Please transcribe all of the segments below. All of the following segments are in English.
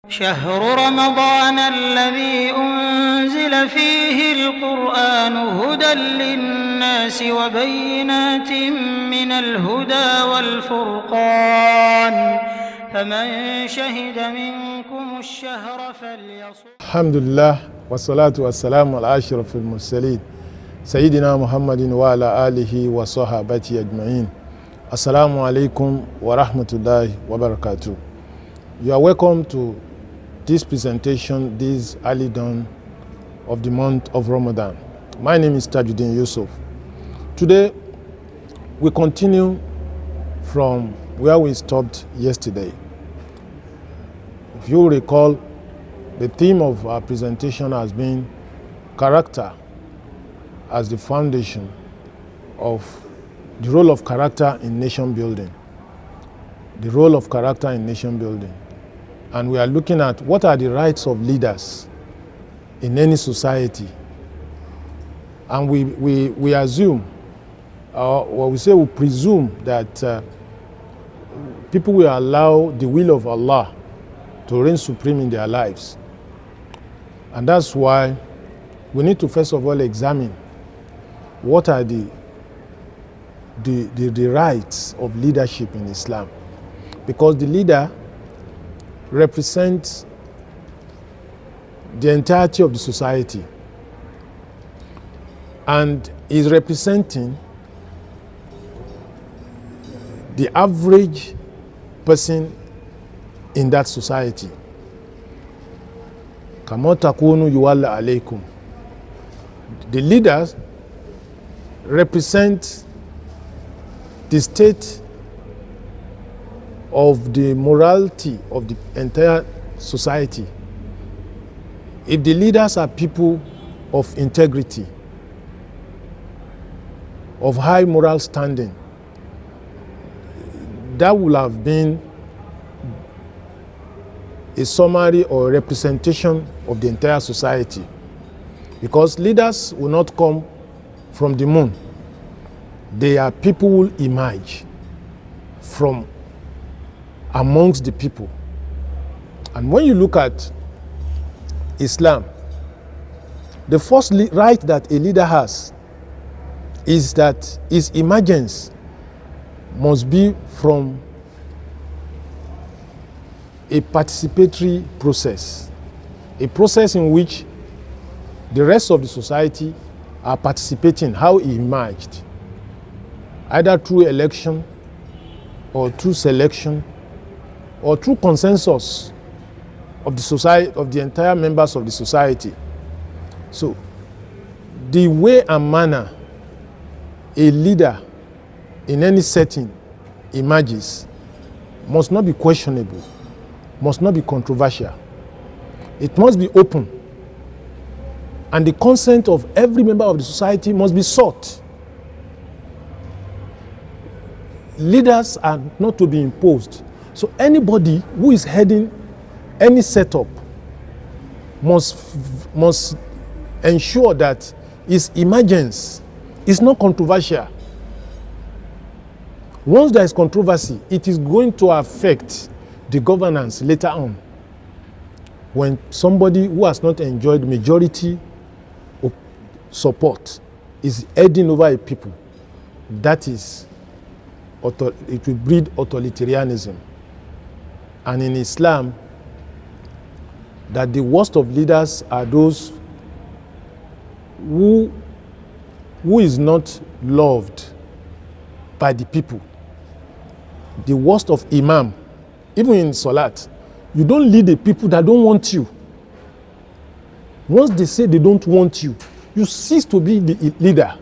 شهر رمضان الذي أنزل فيه القرآن هدى للناس وبينات من الهدى والفرقان فمن شهد منكم الشهر فليصم. الحمد لله والصلاة والسلام على أشرف المرسلين سيدنا محمد وعلى آله وصحبه أجمعين. Assalamu alaikum wa rahmatullahi wa barakatuh. You are welcome to this presentation, this early dawn of the month of Ramadan. My name is Tajudeen Yusuf. Today, we continue from where we stopped yesterday. If you recall, the theme of our presentation has been character as the foundation of the role of character in nation building. The role of character in nation building. And we are looking at what are the rights of leaders in any society. And we assume, or we presume that people will allow the will of Allah to reign supreme in their lives. And that's why we need to first of all examine what are the rights of leadership in Islam. Because the leader represents the entirety of the society and is representing the average person in that society. Kama takunu yuwalla alaykum. The leaders represent the state of the morality of the entire society. If the leaders are people of integrity, of high moral standing, that will have been a summary or a representation of the entire society. Because leaders will not come from the moon. They are people who emerge from amongst the people. And when you look at Islam, the first right that a leader has is that his emergence must be from a participatory process, a process in which the rest of the society are participating, how he emerged, either through election or through selection or through consensus of the society, of the entire members of the society. So the way and manner a leader in any setting emerges must not be questionable, must not be controversial. It must be open, and the consent of every member of the society must be sought. Leaders are not to be imposed. So anybody who is heading any setup must ensure that his emergence is not controversial. Once there is controversy, it is going to affect the governance later on. When somebody who has not enjoyed majority of support is heading over a people, that is, it will breed authoritarianism. And in Islam, that the worst of leaders are those who is not loved by the people. The worst of imam, even in Salat, you don't lead the people that don't want you. Once they say they don't want you, you cease to be the leader.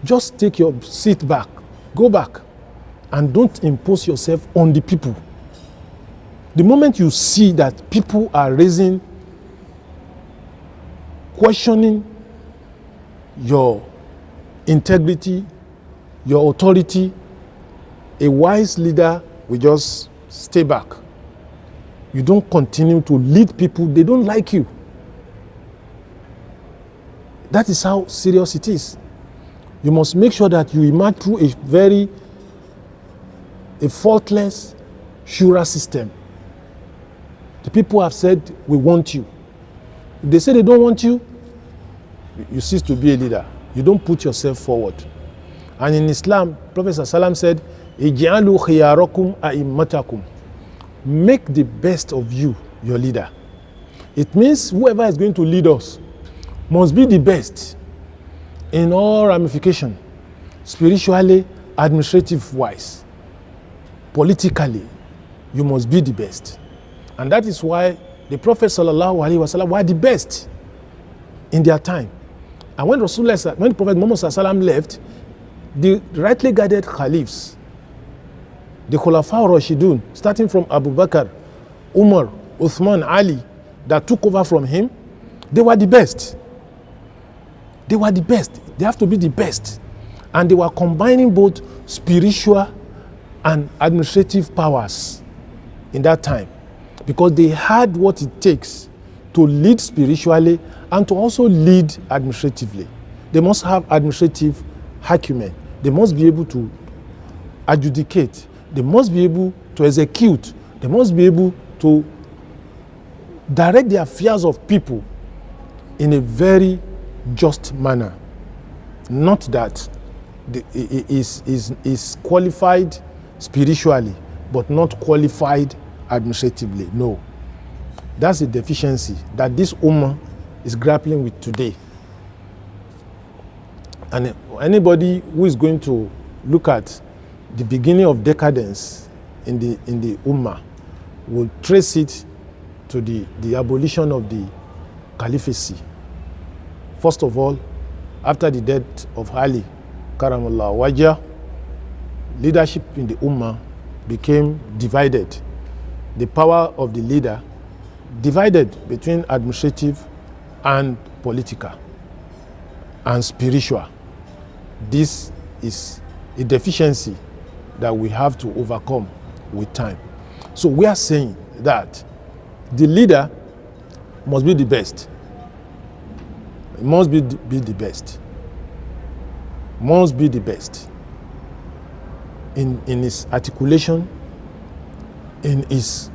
Just take your seat back, go back, and don't impose yourself on the people. The moment you see that people are raising, questioning your integrity, your authority, a wise leader will just stay back. You don't continue to lead people, they don't like you. That is how serious it is. You must make sure that you emerge through a faultless shura system. The people have said, we want you. If they say they don't want you, you cease to be a leader. You don't put yourself forward. And in Islam, Prophet ﷺ said, Ij'alu khiyarakum a'immatakum. Make the best of you your leader. It means whoever is going to lead us must be the best in all ramifications, spiritually, administrative-wise, politically. You must be the best. And that is why the Prophet ﷺ were the best in their time. And when Prophet Muhammad ﷺ left, the rightly guided caliphs, the Khulafa Rashidun, starting from Abu Bakr, Umar, Uthman, Ali, that took over from him, they were the best. They were the best. They have to be the best. And they were combining both spiritual and administrative powers in that time, because they had what it takes to lead spiritually and to also lead administratively. They must have administrative acumen. They must be able to adjudicate. They must be able to execute. They must be able to direct the affairs of people in a very just manner. Not that is qualified spiritually, but not qualified administratively. No. That's a deficiency that this ummah is grappling with today. And anybody who is going to look at the beginning of decadence in the ummah will trace it to the abolition of the caliphacy. First of all, after the death of Ali, Karamallah Wajah, leadership in the ummah became divided. The power of the leader divided between administrative and political and spiritual. This is a deficiency that we have to overcome with time. So we are saying that the leader must be the best. It must be the best. Must be the best in his articulation, in his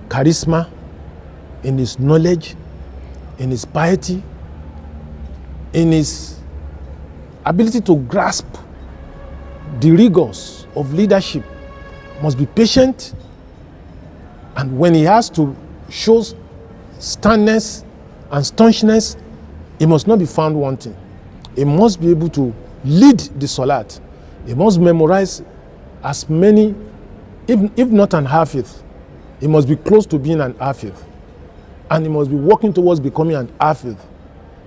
charisma, in his knowledge, in his piety, in his ability to grasp the rigors of leadership. Must be patient, and when he has to show sternness and staunchness, he must not be found wanting. He must be able to lead the salat. He must memorize as many, if not an hafiz, he must be close to being an hafiz. And he must be working towards becoming an hafiz,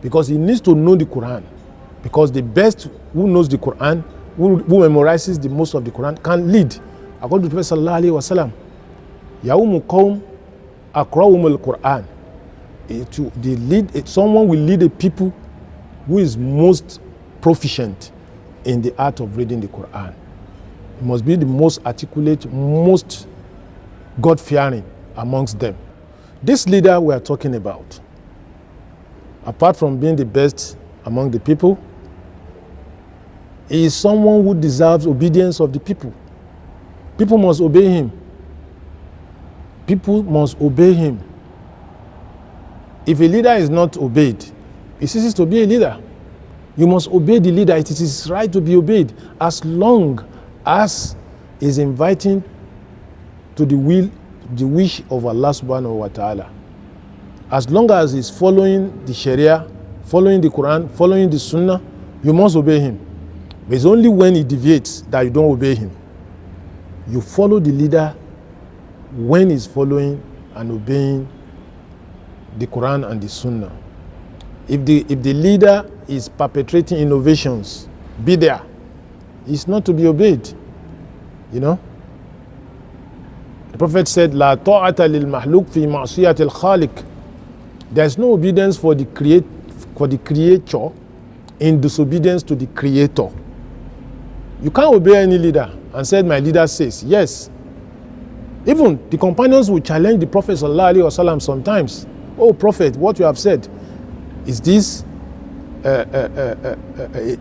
because he needs to know the Quran. Because the best who knows the Quran, who memorizes the most of the Quran, can lead. According to the Prophet sallallahu alaihi wasallam, Yawmu qawm aqra'um al-Quran. Someone will lead a people who is most proficient in the art of reading the Quran. He must be the most articulate, most God-fearing amongst them. This leader we are talking about, apart from being the best among the people, he is someone who deserves obedience of the people. People must obey him. People must obey him. If a leader is not obeyed, he ceases to be a leader. You must obey the leader. It is his right to be obeyed, as long as he is inviting to the wish of Allah subhanahu wa ta'ala. As long as he is following the Sharia, following the Quran, following the Sunnah, you must obey him. But it's only when he deviates that you don't obey him. You follow the leader when he's following and obeying the Quran and the Sunnah. If the leader is perpetrating innovations, bid'ah, it's not to be obeyed. You know? The Prophet said, La ta'ata lil mahluk fi ma'siyati al-khaliq. There's no obedience for the creature in disobedience to the creator. You can't obey any leader and said, my leader says. Yes. Even the companions will challenge the Prophet sallallahu alaihi wasallam sometimes. Oh Prophet, what you have said, is this a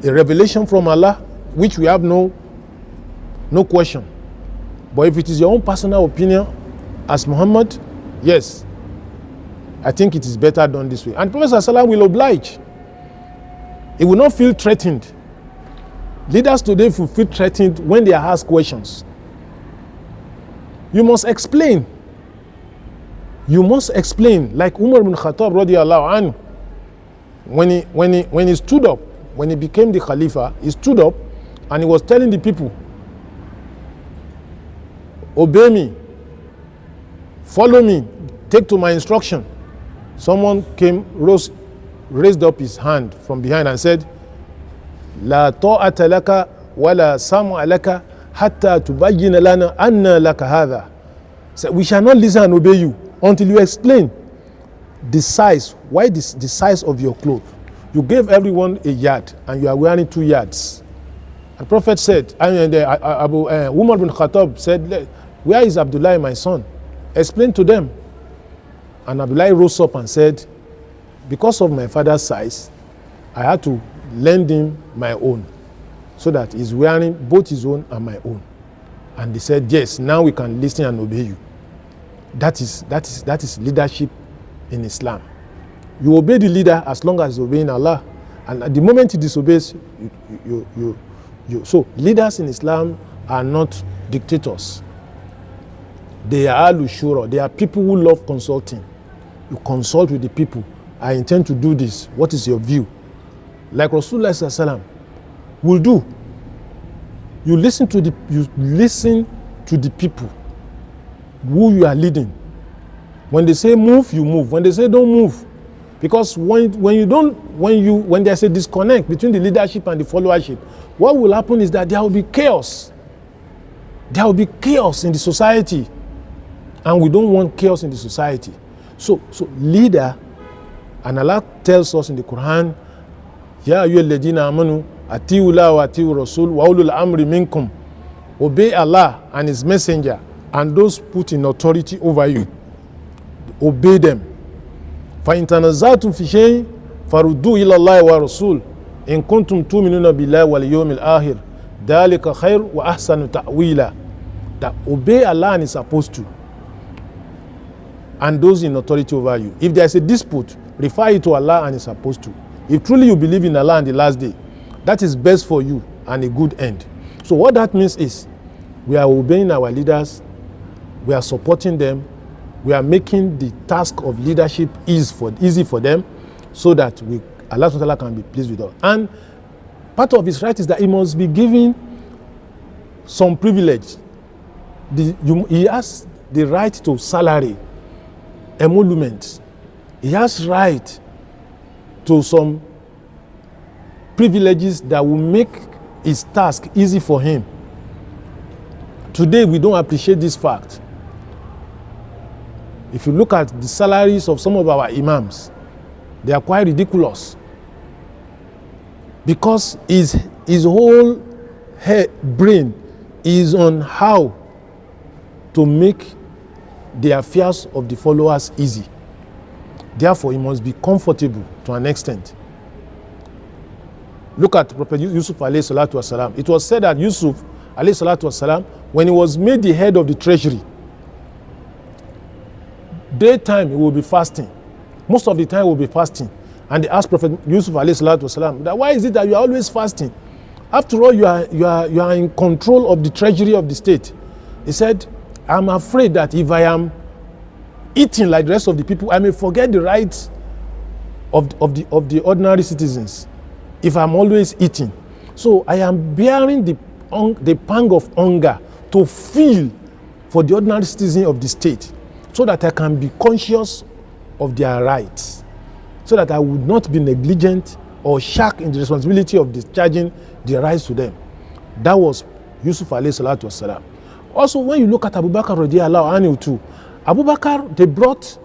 revelation from Allah, which we have no question? But if it is your own personal opinion as Muhammad, yes, I think it is better done this way. And Prophet ﷺ will oblige. He will not feel threatened. Leaders today will feel threatened when they are asked questions. You must explain. You must explain. Like Umar ibn Khattab radiallahu anhu, when he stood up, when he became the Khalifa, he stood up and he was telling the people, obey me, follow me, take to my instruction. Someone came, raised up his hand from behind and said, La ta'ata laka wa la sam'a laka hatta tubayyina lana anna laka hadha. So we shall not listen and obey you until you explain the size. Why the size of your clothes? You gave everyone a yard and you are wearing 2 yards. The Prophet said, Umar bin Khattab said, where is Abdullah, my son? Explain to them. And Abdullah rose up and said, because of my father's size, I had to lend him my own, so that he's wearing both his own and my own. And they said, yes, now we can listen and obey you. That is leadership in Islam. You obey the leader as long as he's obeying Allah. And at the moment he disobeys, so leaders in Islam are not dictators. They are al-shura. They are people who love consulting. You consult with the people. I intend to do this. What is your view? Like Rasulullah sallallahu alaihi wasallam will do. You listen to the people who you are leading. When they say move, you move. When they say don't move, because when there's a disconnect between the leadership and the followership, what will happen is that there will be chaos. There will be chaos in the society, and we don't want chaos in the society. So leader, and Allah tells us in the Quran, Ya ayyuhalladhina amanu atiu Allah wa atiu Rasul wa ulul amri minkum. Obey Allah and His Messenger and those put in authority over you. Obey them. Fa in tanazatum fi shay'in faruddu ila Allah wa Rasul in kuntum tu'minuna billahi wal yawmil akhir. Dhalika khair wa ahsanu ta'wila. That obey Allah and is supposed to, and those in authority over you. If there is a dispute, refer it to Allah and is supposed to. If truly you believe in Allah and the last day, that is best for you and a good end. So what that means is, we are obeying our leaders, we are supporting them, we are making the task of leadership easy for them, so that Allah subhanahu wa ta'ala can be pleased with us. And part of his right is that he must be given some privilege. He has the right to salary, emolument. He has right to some privileges that will make his task easy for him. Today, we don't appreciate this fact. If you look at the salaries of some of our imams, they are quite ridiculous. Because his whole brain is on how to make the affairs of the followers easy. Therefore, he must be comfortable to an extent. Look at Prophet Yusuf alayhi salatu wasalam. It was said that Yusuf alayhi salatu wasalam, when he was made the head of the treasury, daytime he will be fasting. Most of the time he will be fasting. And they asked Prophet Yusuf alayhi salatu wasalam, that why is it that you are always fasting? After all, you are in control of the treasury of the state. He said, I'm afraid that if I am eating like the rest of the people, I may forget the rights of the ordinary citizens if I'm always eating. So I am bearing the pang of hunger to feel for the ordinary citizen of the state, so that I can be conscious of their rights, so that I would not be negligent or shirk in the responsibility of discharging the rights to them. That was Yusuf alayhi salatu wasalam. Also, when you look at Abu Bakr radiallahu anhu too, Abu Bakr, they brought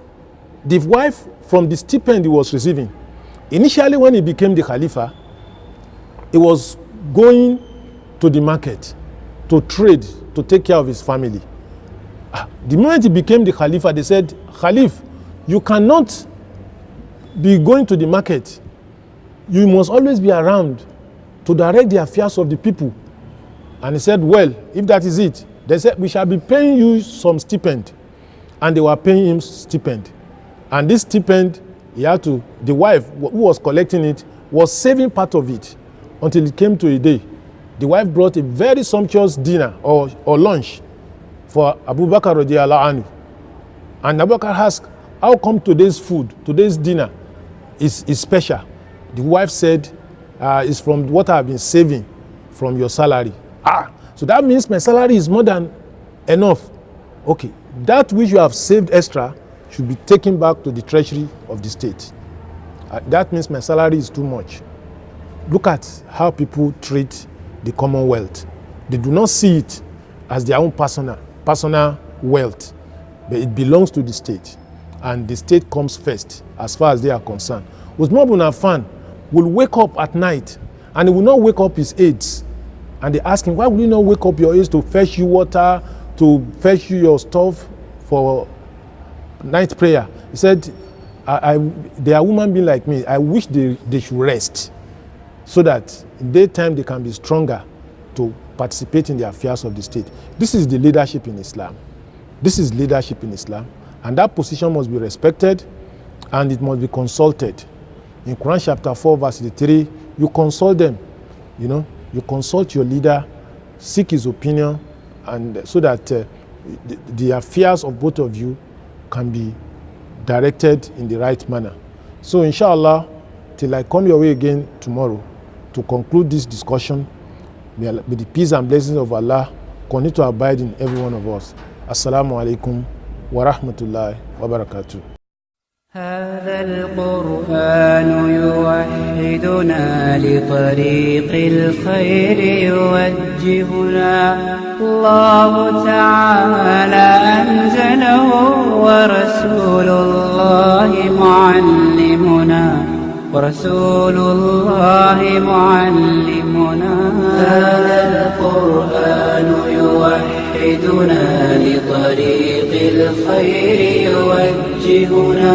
the wife from the stipend he was receiving. Initially, when he became the Khalifa, he was going to the market to trade, to take care of his family. The moment he became the Khalifa, they said, Khalif, you cannot be going to the market. You must always be around to direct the affairs of the people. And he said, well, if that is it, they said, we shall be paying you some stipend. And they were paying him stipend. And this stipend, the wife who was collecting it was saving part of it until it came to a day. The wife brought a very sumptuous dinner or lunch for Abu Bakr radiallahu anhu. And Abu Bakr asked, how come today's food, today's dinner is special? The wife said, it's from what I've been saving from your salary. So that means my salary is more than enough. Okay, that which you have saved extra should be taken back to the treasury of the state. That means my salary is too much. Look at how people treat the Commonwealth. They do not see it as their own personal wealth, but it belongs to the state. And the state comes first as far as they are concerned. Usman bin Affan will wake up at night and he will not wake up his aides. And they ask him, why will you not wake up your aides to fetch you water, to fetch you your stuff for night prayer? He said, they are human beings like me. I wish they should rest so that in daytime they can be stronger to participate in the affairs of the state. This is the leadership in Islam. This is leadership in Islam. And that position must be respected and it must be consulted. In Quran chapter 4 verse 3, you consult them. You consult your leader, seek his opinion, and so that the affairs of both of you can be directed in the right manner. So inshallah, till I come your way again tomorrow to conclude this discussion, may the peace and blessings of Allah continue to abide in every one of us. Assalamu alaikum wa rahmatullahi wa barakatuh. هذا القرآن يوحدنا لطريق الخير يوجهنا الله تعالى أنزله ورسول الله معلمنا هذا القرآن يوحدنا لطريق الخير يوجهنا